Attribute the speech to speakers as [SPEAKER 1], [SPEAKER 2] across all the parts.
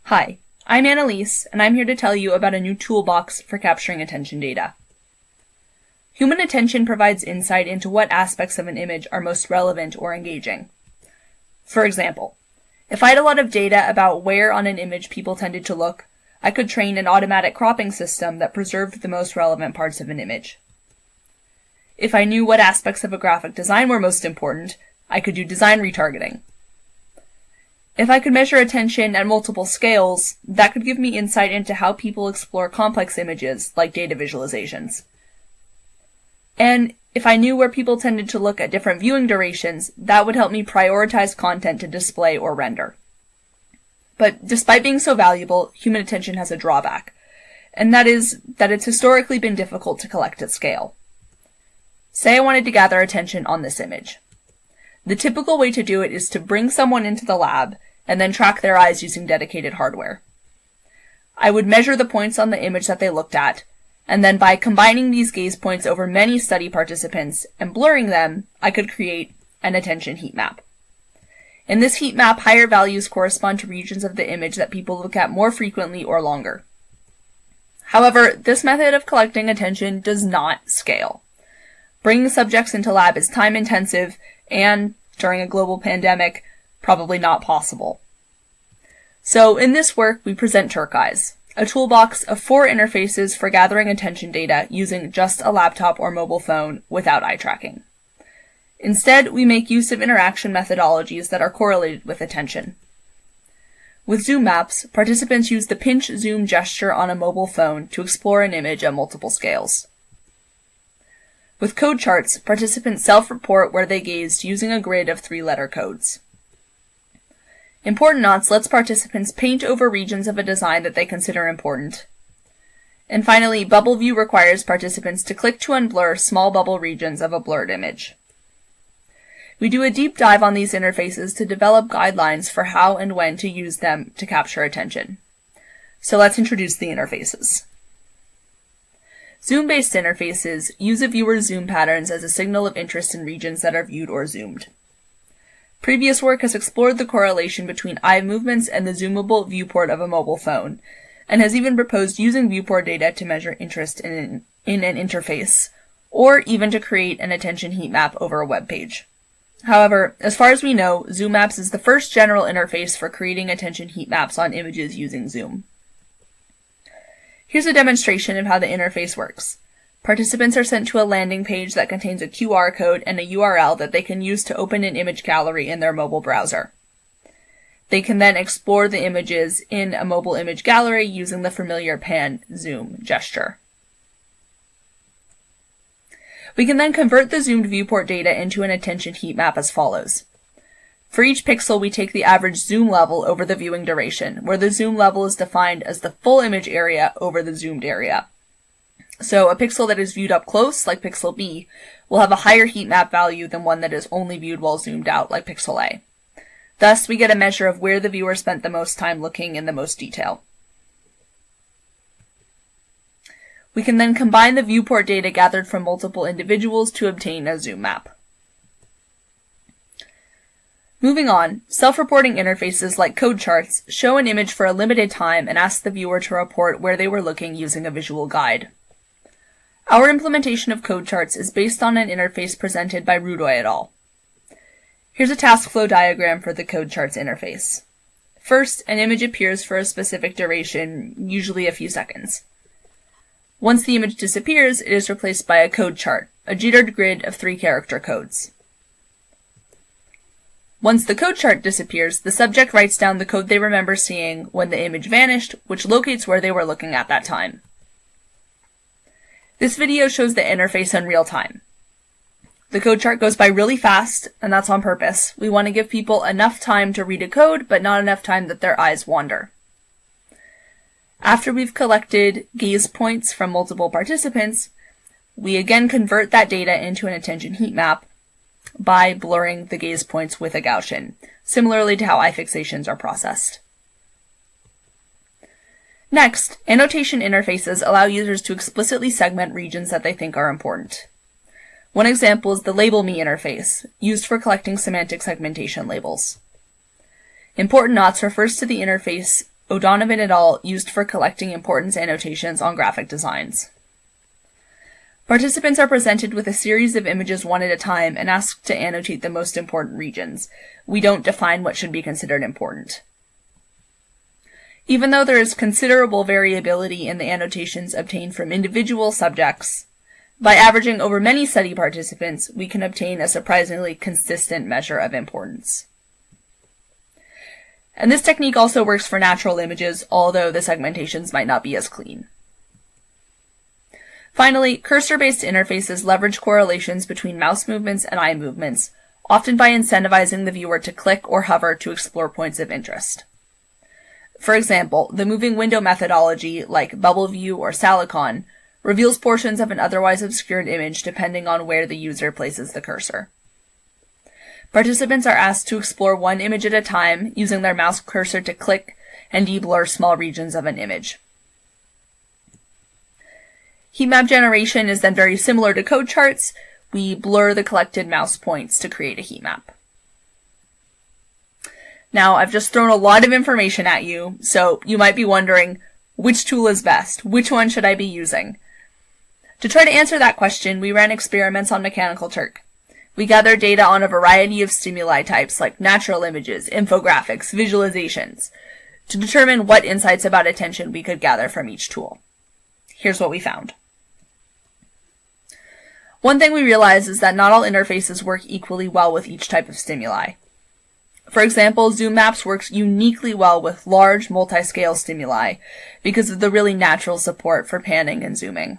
[SPEAKER 1] Hi, I'm Anelise, and I'm here to tell you about a new toolbox for capturing attention data. Human attention provides insight into what aspects of an image are most relevant or engaging. For example, if I had a lot of data about where on an image people tended to look, I could train an automatic cropping system that preserved the most relevant parts of an image. If I knew what aspects of a graphic design were most important, I could do design retargeting. If I could measure attention at multiple scales, that could give me insight into how people explore complex images, like data visualizations. And if I knew where people tended to look at different viewing durations, that would help me prioritize content to display or render. But despite being so valuable, human attention has a drawback, and that is that it's historically been difficult to collect at scale. Say I wanted to gather attention on this image. The typical way to do it is to bring someone into the lab and then track their eyes using dedicated hardware. I would measure the points on the image that they looked at, and then by combining these gaze points over many study participants and blurring them, I could create an attention heat map. In this heat map, higher values correspond to regions of the image that people look at more frequently or longer. However, this method of collecting attention does not scale. Bringing subjects into lab is time-intensive and, during a global pandemic, probably not possible. So in this work, we present TurkEyes, a toolbox of 4 interfaces for gathering attention data using just a laptop or mobile phone without eye tracking. Instead, we make use of interaction methodologies that are correlated with attention. With ZoomMaps, participants use the pinch zoom gesture on a mobile phone to explore an image at multiple scales. With CodeCharts, participants self-report where they gazed using a grid of 3-letter codes. ImportAnnots lets participants paint over regions of a design that they consider important. And finally, BubbleView requires participants to click to unblur small bubble regions of a blurred image. We do a deep dive on these interfaces to develop guidelines for how and when to use them to capture attention. So let's introduce the interfaces. Zoom-based interfaces use a viewer's zoom patterns as a signal of interest in regions that are viewed or zoomed. Previous work has explored the correlation between eye movements and the zoomable viewport of a mobile phone, and has even proposed using viewport data to measure interest in an interface, or even to create an attention heat map over a web page. However, as far as we know, ZoomMaps is the first general interface for creating attention heat maps on images using Zoom. Here's a demonstration of how the interface works. Participants are sent to a landing page that contains a QR code and a URL that they can use to open an image gallery in their mobile browser. They can then explore the images in a mobile image gallery using the familiar pan-zoom gesture. We can then convert the zoomed viewport data into an attention heat map as follows. For each pixel, we take the average zoom level over the viewing duration, where the zoom level is defined as the full image area over the zoomed area. So a pixel that is viewed up close, like pixel B, will have a higher heat map value than one that is only viewed while zoomed out, like pixel A. Thus, we get a measure of where the viewer spent the most time looking in the most detail. We can then combine the viewport data gathered from multiple individuals to obtain a zoom map. Moving on, self-reporting interfaces like CodeCharts show an image for a limited time and ask the viewer to report where they were looking using a visual guide. Our implementation of CodeCharts is based on an interface presented by Rudoy et al. Here's a task flow diagram for the CodeCharts interface. First, an image appears for a specific duration, usually a few seconds. Once the image disappears, it is replaced by a code chart, a jittered grid of 3-character codes. Once the code chart disappears, the subject writes down the code they remember seeing when the image vanished, which locates where they were looking at that time. This video shows the interface in real time. The code chart goes by really fast, and that's on purpose. We want to give people enough time to read a code, but not enough time that their eyes wander. After we've collected gaze points from multiple participants, we again convert that data into an attention heat map by blurring the gaze points with a Gaussian, similarly to how eye fixations are processed. Next, annotation interfaces allow users to explicitly segment regions that they think are important. One example is the Label Me interface, used for collecting semantic segmentation labels. ImportAnnots refers to the interface O'Donovan et al. Used for collecting importance annotations on graphic designs. Participants are presented with a series of images one at a time and asked to annotate the most important regions. We don't define what should be considered important. Even though there is considerable variability in the annotations obtained from individual subjects, by averaging over many study participants, we can obtain a surprisingly consistent measure of importance. And this technique also works for natural images, although the segmentations might not be as clean. Finally, cursor-based interfaces leverage correlations between mouse movements and eye movements, often by incentivizing the viewer to click or hover to explore points of interest. For example, the moving window methodology, like BubbleView or Salicon, reveals portions of an otherwise obscured image depending on where the user places the cursor. Participants are asked to explore one image at a time, using their mouse cursor to click and deblur small regions of an image. Heat map generation is then very similar to CodeCharts. We blur the collected mouse points to create a heat map. Now, I've just thrown a lot of information at you, so you might be wondering, which tool is best? Which one should I be using? To try to answer that question, we ran experiments on Mechanical Turk. We gathered data on a variety of stimuli types like natural images, infographics, visualizations, to determine what insights about attention we could gather from each tool. Here's what we found. One thing we realized is that not all interfaces work equally well with each type of stimuli. For example, ZoomMaps works uniquely well with large multi-scale stimuli because of the really natural support for panning and zooming.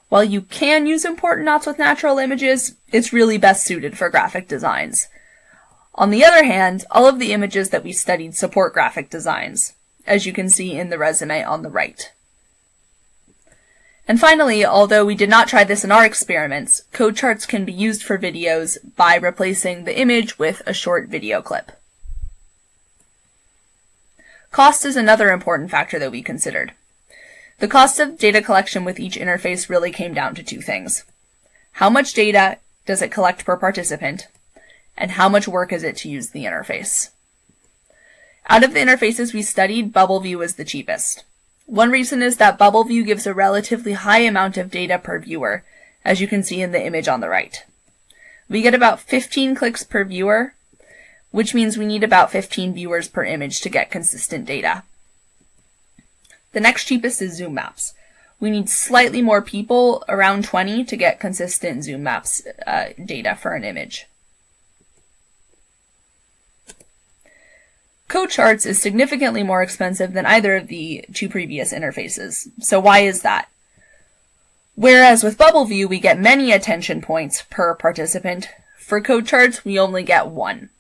[SPEAKER 1] While you can use ImportAnnots with natural images, it's really best suited for graphic designs. On the other hand, all of the images that we studied support graphic designs, as you can see in the resume on the right. And finally, although we did not try this in our experiments, CodeCharts can be used for videos by replacing the image with a short video clip. Cost is another important factor that we considered. The cost of data collection with each interface really came down to two things. How much data does it collect per participant, and how much work is it to use the interface? Out of the interfaces we studied, BubbleView is the cheapest. One reason is that BubbleView gives a relatively high amount of data per viewer, as you can see in the image on the right. We get about 15 clicks per viewer, which means we need about 15 viewers per image to get consistent data. The next cheapest is ZoomMaps. We need slightly more people, around 20, to get consistent ZoomMaps data for an image. CodeCharts is significantly more expensive than either of the two previous interfaces. So why is that? Whereas with BubbleView we get many attention points per participant, for CodeCharts we only get one.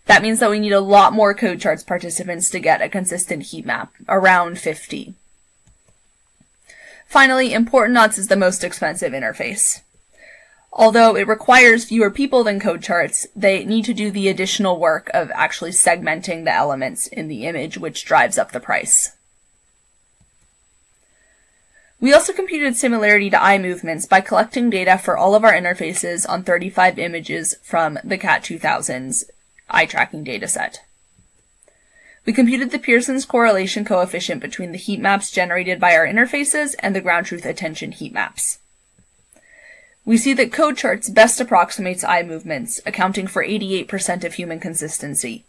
[SPEAKER 1] That means that we need a lot more CodeCharts participants to get a consistent heat map, around 50. Finally, ImportAnnots is the most expensive interface. Although it requires fewer people than CodeCharts, they need to do the additional work of actually segmenting the elements in the image, which drives up the price. We also computed similarity to eye movements by collecting data for all of our interfaces on 35 images from the CAT 2000's eye tracking dataset. We computed the Pearson's correlation coefficient between the heat maps generated by our interfaces and the ground truth attention heat maps. We see that CodeCharts best approximates eye movements, accounting for 88% of human consistency.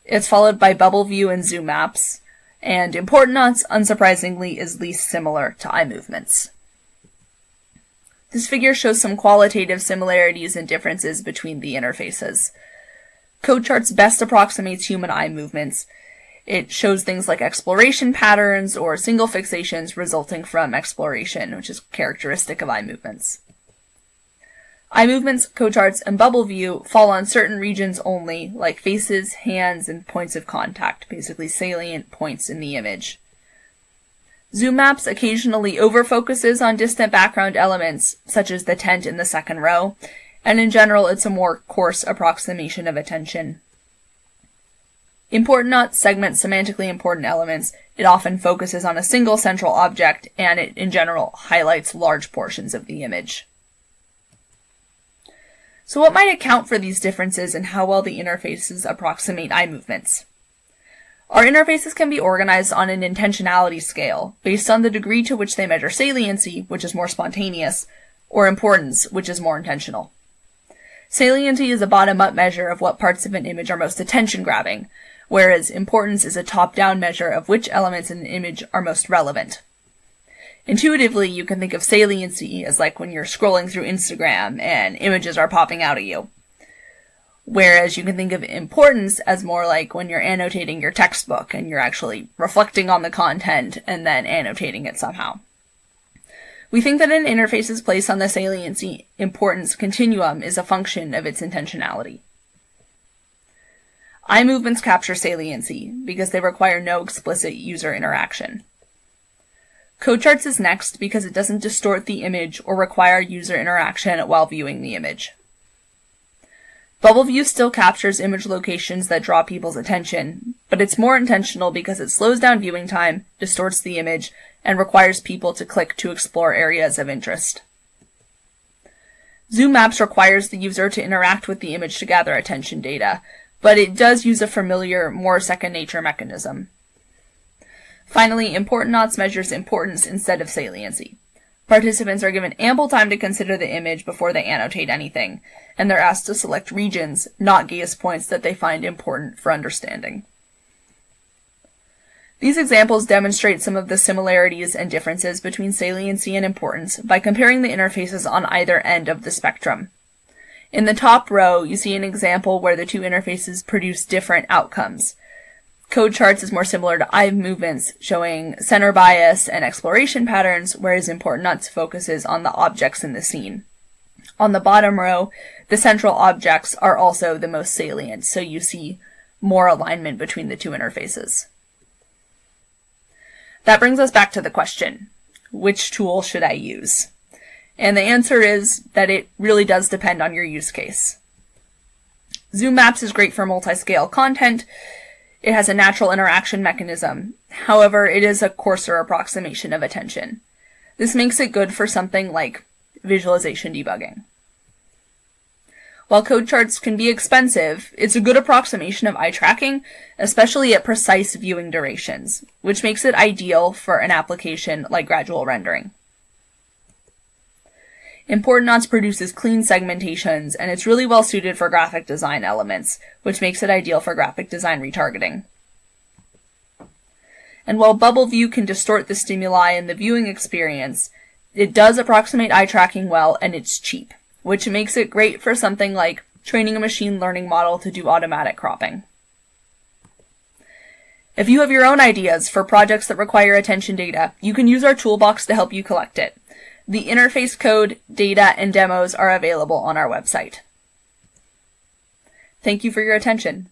[SPEAKER 1] It's followed by BubbleView and ZoomMaps, and ImportAnnots, unsurprisingly, is least similar to eye movements. This figure shows some qualitative similarities and differences between the interfaces. CodeCharts best approximates human eye movements. It shows things like exploration patterns or single fixations resulting from exploration, which is characteristic of eye movements. Eye movements, CodeCharts, and BubbleView fall on certain regions only, like faces, hands, and points of contact, basically salient points in the image. ZoomMaps occasionally overfocuses on distant background elements, such as the tent in the second row, and in general it's a more coarse approximation of attention. ImportAnnots segments semantically important elements. It often focuses on a single central object, and it in general highlights large portions of the image. So what might account for these differences in how well the interfaces approximate eye movements? Our interfaces can be organized on an intentionality scale, based on the degree to which they measure saliency, which is more spontaneous, or importance, which is more intentional. Saliency is a bottom-up measure of what parts of an image are most attention-grabbing, whereas importance is a top-down measure of which elements in an image are most relevant. Intuitively, you can think of saliency as like when you're scrolling through Instagram and images are popping out at you. Whereas you can think of importance as more like when you're annotating your textbook and you're actually reflecting on the content and then annotating it somehow. We think that an interface's place on the saliency importance continuum is a function of its intentionality. Eye movements capture saliency because they require no explicit user interaction. CodeCharts is next because it doesn't distort the image or require user interaction while viewing the image. BubbleView still captures image locations that draw people's attention, but it's more intentional because it slows down viewing time, distorts the image, and requires people to click to explore areas of interest. ZoomMaps requires the user to interact with the image to gather attention data, but it does use a familiar, more second-nature mechanism. Finally, ImportAnnots measures importance instead of saliency. Participants are given ample time to consider the image before they annotate anything, and they're asked to select regions, not gaze points that they find important for understanding. These examples demonstrate some of the similarities and differences between saliency and importance by comparing the interfaces on either end of the spectrum. In the top row, you see an example where the two interfaces produce different outcomes. CodeCharts is more similar to eye movements, showing center bias and exploration patterns, whereas ImportAnnots focuses on the objects in the scene. On the bottom row, the central objects are also the most salient, so you see more alignment between the two interfaces. That brings us back to the question, which tool should I use? And the answer is that it really does depend on your use case. ZoomMaps is great for multi-scale content. It has a natural interaction mechanism. However, it is a coarser approximation of attention. This makes it good for something like visualization debugging. While CodeCharts can be expensive, it's a good approximation of eye tracking, especially at precise viewing durations, which makes it ideal for an application like gradual rendering. ImportAnnots produces clean segmentations, and it's really well suited for graphic design elements, which makes it ideal for graphic design retargeting. And while BubbleView can distort the stimuli in the viewing experience, it does approximate eye tracking well, and it's cheap, which makes it great for something like training a machine learning model to do automatic cropping. If you have your own ideas for projects that require attention data, you can use our toolbox to help you collect it. The interface code, data, and demos are available on our website. Thank you for your attention.